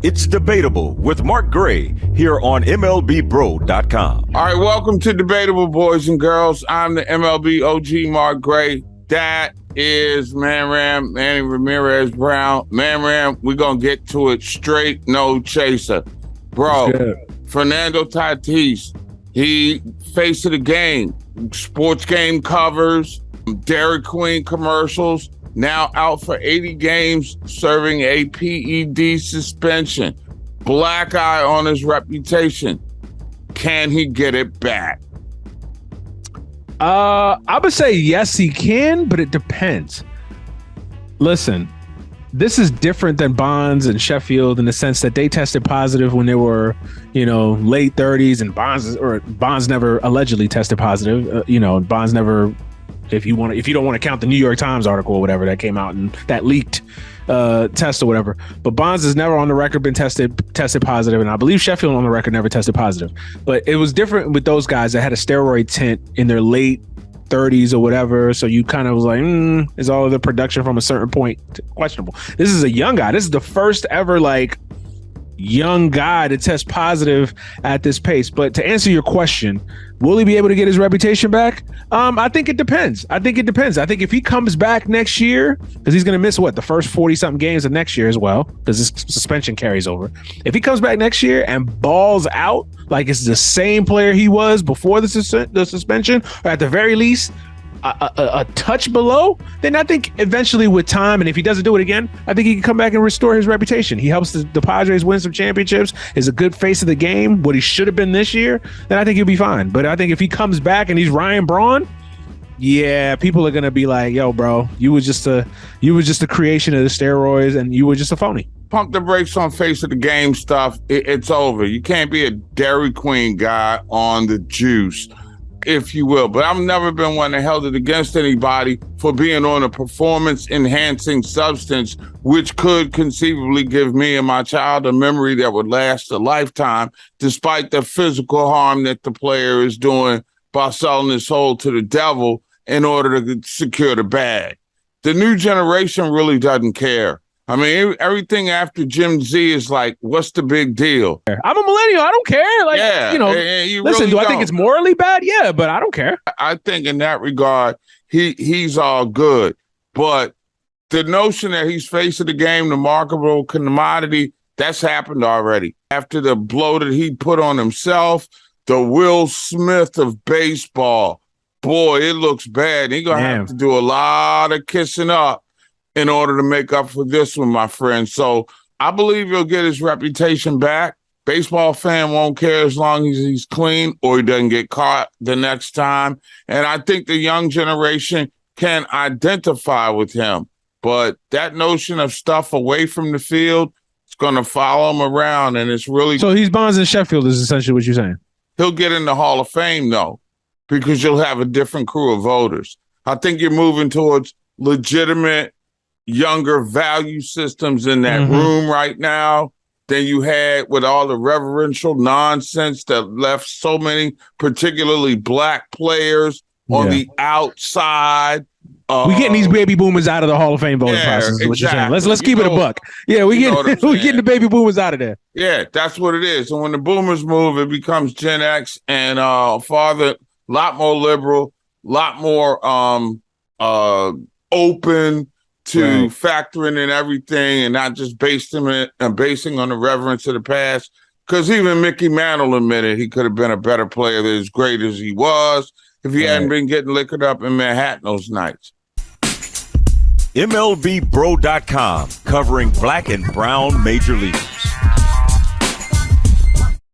It's Debatable with Mark Gray here on MLBBro.com. All right, welcome to Debatable, boys and girls. I'm the MLB OG Mark Gray. That is Manny Ramirez Brown. We're going to get to it straight, no chaser. Bro, Fernando Tatis, he face of the game, sports game covers, Dairy Queen commercials, now out for 80 games, serving a PED suspension. Black eye on his reputation. Can he get it back? I would say yes, he can, but it depends. Listen, this is different than Bonds and Sheffield in the sense that they tested positive when they were, late 30s, and Bonds never allegedly tested positive. Bonds never. If you don't want to count the New York Times article or whatever that came out and that leaked test or whatever, but Bonds has never on the record been tested positive, and I believe Sheffield on the record never tested positive. But it was different with those guys that had a steroid tint in their late 30s or whatever. So you kind of was like, is all of the production from a certain point questionable? This is a young guy. This is the first ever young guy to test positive at this pace. But to answer your question, will he be able to get his reputation back? I think it depends. I think if he comes back next year, because he's going to miss the first 40-something games of next year as well, because his suspension carries over. If he comes back next year and balls out like it's the same player he was before the suspension, or at the very least a touch below, then I think eventually with time, and if he doesn't do it again, I think he can come back and restore his reputation. He helps the Padres win some championships, is a good face of the game, what he should have been this year, then I think he'll be fine. But I think if he comes back and he's Ryan Braun, yeah, people are gonna be like, yo, bro, you was just a creation of the steroids, and you were just a phony. Pump the brakes on face of the game stuff. It's over. You can't be a Dairy Queen guy on the juice, if you will. But I've never been one that held it against anybody for being on a performance-enhancing substance, which could conceivably give me and my child a memory that would last a lifetime, despite the physical harm that the player is doing by selling his soul to the devil in order to secure the bag. The new generation really doesn't care. I mean, everything after Jim Z is like, what's the big deal? I'm a millennial. I don't care. Listen, really do I think it's morally bad? Yeah, but I don't care. I think in that regard, he's all good. But the notion that he's face of the game, the marketable commodity, that's happened already. After the blow that he put on himself, the Will Smith of baseball, boy, it looks bad. He's going to have to do a lot of kissing up in order to make up for this one, my friend. So I believe he'll get his reputation back. Baseball fan won't care as long as he's clean or he doesn't get caught the next time. And I think the young generation can identify with him. But that notion of stuff away from the field, it's going to follow him around, and it's really... So he's Bonds and Sheffield is essentially what you're saying? He'll get in the Hall of Fame, though, because you'll have a different crew of voters. I think you're moving towards legitimate, younger value systems in that room right now than you had with all the reverential nonsense that left so many, particularly black players, on the outside. We getting these baby boomers out of the Hall of Fame voting process is what you're saying. Let's keep it a buck. Yeah, we getting the baby boomers out of there. Yeah, that's what it is. And when the boomers move, it becomes Gen X and farther, a lot more liberal, a lot more open to factoring in everything and not just basing on the reverence of the past. Because even Mickey Mantle admitted he could have been a better player than as great as he was if he hadn't been getting liquored up in Manhattan those nights. MLBBro.com, covering black and brown major leaguers.